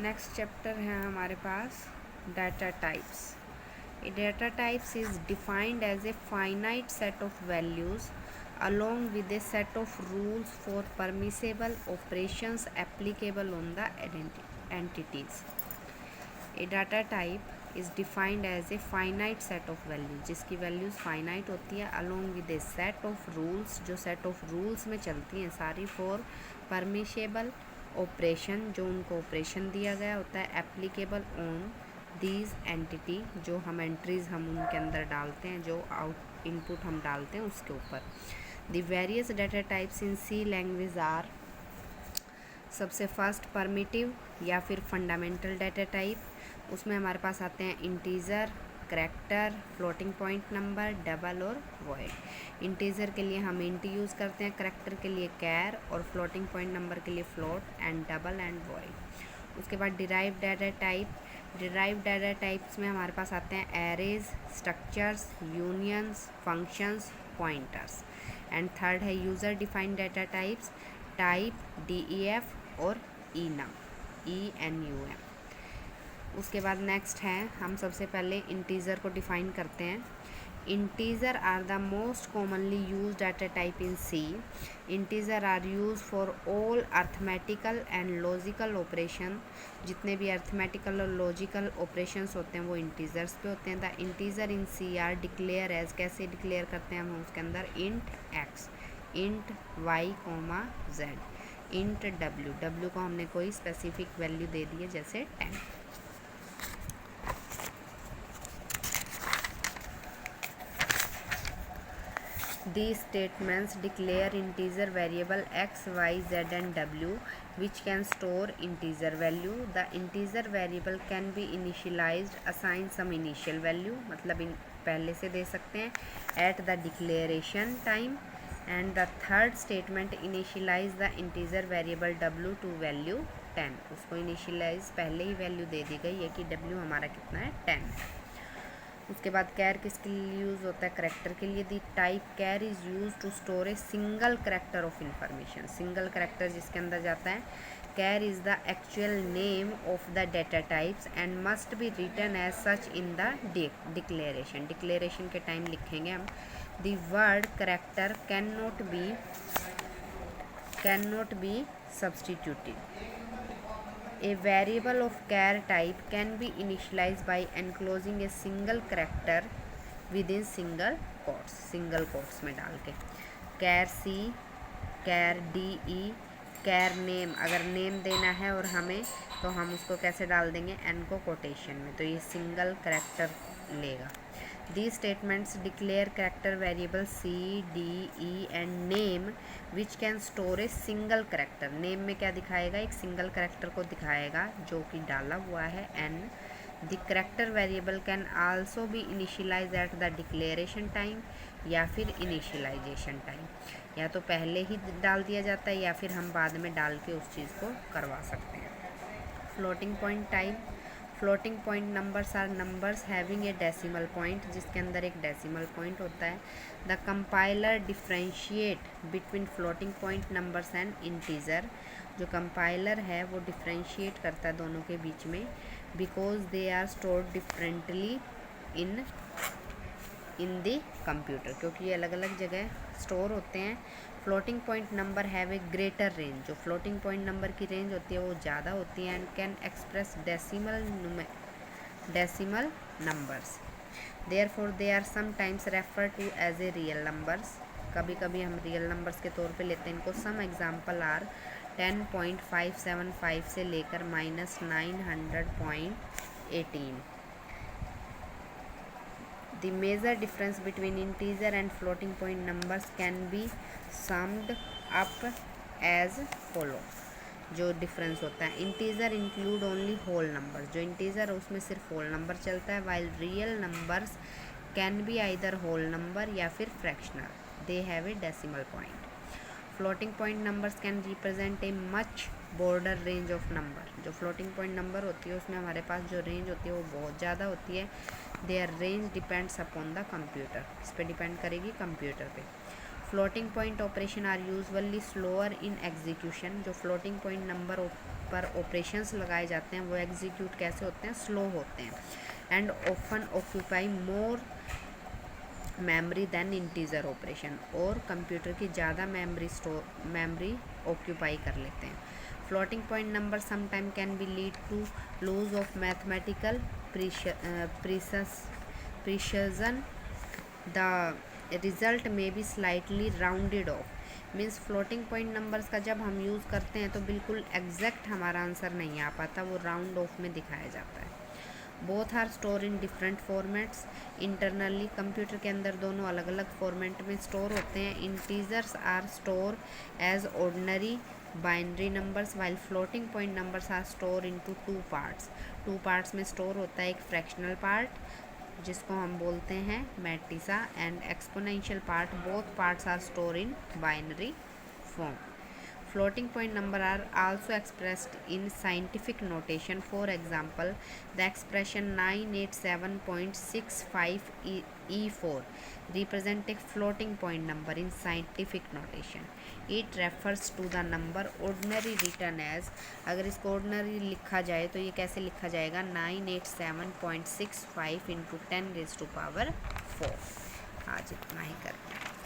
Next chapter है हमारे पास data types. A data types is defined as a finite set of values along with a set of rules for permissible operations applicable on the entities. A data type is defined as a finite set of values जिसकी values finite होती है along with a set of rules जो set of rules में चलती हैं सारी for permissible operation जो उनको operation दिया गया होता है applicable on दीज एंटिटी जो हम एंट्रीज़ हम उनके अंदर डालते हैं जो आउट इनपुट हम डालते हैं उसके ऊपर. The various data types in C language are. सबसे फर्स्ट परमिटिव या फिर फंडामेंटल डाटा टाइप. उसमें हमारे पास आते हैं integer, character, floating point number, double और वॉइड. इंटीजर के लिए हम इंट यूज़ करते हैं, करैक्टर के लिए कैर और फ्लोटिंग पॉइंट नंबर के लिए float and double and void. उसके बाद derived data type. Derived data types में हमारे पास आते हैं arrays, structures, unions, functions, pointers. And third है user defined data types, type, DEF और ENUM. उसके बाद नेक्स्ट है हम सबसे पहले इंटीजर को डिफाइन करते हैं. Integer are the most commonly used data type in C. Integer are used for all arithmetical and logical operation. जितने भी arithmetical और logical operations होते हैं वो integers पे होते हैं. The integer in C are declare as. कैसे declare करते हैं हम उसके अंदर int x, int y, z, int w को हमने कोई specific value दे दी है जैसे 10. These statements declare integer variable x, y, z and w which can store integer value. The integer variable can be initialized, assign some initial value मतलब पहले से दे सकते हैं at the declaration time. And the third statement initialize the integer variable w to value 10. उसको initialize पहले ही value दे दी गई है कि w हमारा कितना है 10. उसके बाद कैर किसके लिए यूज़ होता है, करैक्टर के लिए. The type char is use to store a single character of information. Single character जिसके अंदर जाता है. Char is the actual name of the data types and must be written as such in the declaration. Declaration के time लिखेंगे हम. The word character can not be substituted. A variable of char type can be initialized by enclosing a single character within single quotes में डाल के. char C, char DE, char name. अगर name देना है और हमें तो हम उसको कैसे डाल देंगे n को कोटेशन में, तो ये सिंगल करेक्टर लेगा. These statements declare character variable C, D, E and name which can store a single character. name में क्या दिखाएगा, एक single character को दिखाएगा जो कि डाला हुआ है n. The character variable can also be initialized at the declaration time या फिर initialization time. या तो पहले ही डाल दिया जाता है या फिर हम बाद में डाल के उस चीज़ को करवा सकते हैं. Floating point type. Floating point numbers are numbers having a decimal point जिसके अंदर एक डेसिमल पॉइंट होता है. The compiler differentiate between floating point numbers and integer. जो कंपाइलर है वो डिफ्रेंशिएट करता है दोनों के बीच में because they are stored differently in the computer, क्योंकि ये अलग अलग जगह स्टोर होते हैं. Floating point number have a greater range. जो फ्लोटिंग पॉइंट नंबर की रेंज होती है वो ज़्यादा होती है. And can express decimal numbers. Therefore they are sometimes refer to as a real numbers. कभी कभी हम रियल नंबर्स के तौर पे लेते हैं इनको. सम एग्जाम्पल आर 10.575 से लेकर -900.18. The major difference between integer and floating point numbers can be summed up as follow. जो डिफरेंस होता है, integer include only whole number. जो इंटीजर है उसमें सिर्फ होल नंबर चलता है. While real numbers can be either whole number या फिर fractional. They have a decimal point. Floating point numbers can represent a much broader range of number. जो floating point number होती है उसमें हमारे पास जो रेंज होती है वो बहुत ज़्यादा होती है. Their range depends upon the computer. इस पर डिपेंड करेगी कंप्यूटर पे. Floating point operation are usually slower in execution. जो फ्लोटिंग पॉइंट नंबर पर ऑपरेशंस लगाए जाते हैं वो एग्जीक्यूट कैसे होते हैं, स्लो होते हैं। And often occupy more memory than integer operation, और कंप्यूटर की ज़्यादा मेमोरी ऑक्यूपाई कर लेते हैं। Floating point number sometime can be lead to lose of mathematical precision. The result may be slightly rounded off. Means floating point numbers का जब हम use करते हैं तो बिल्कुल एग्जैक्ट हमारा आंसर नहीं आ पाता, वो राउंड ऑफ में दिखाया जाता है। Both are store in different formats internally. Computer के अंदर दोनों अलग अलग फॉर्मेट में स्टोर होते हैं। Integers are store as ordinary binary numbers while floating point numbers are store into two parts में स्टोर होता है। एक फ्रैक्शनल पार्ट जिसको हम बोलते हैं mantissa and exponential part. Both parts are store in binary form. Floating point number are also expressed in scientific notation. For example, the expression 987.65 E4 represent a floating point number in scientific notation. It refers to the number ordinary written as, अगर इसको ordinary लिखा जाए तो ये कैसे लिखा जाएगा, 987.65 into 10 raised to power 4। आज इतना ही करते हैं।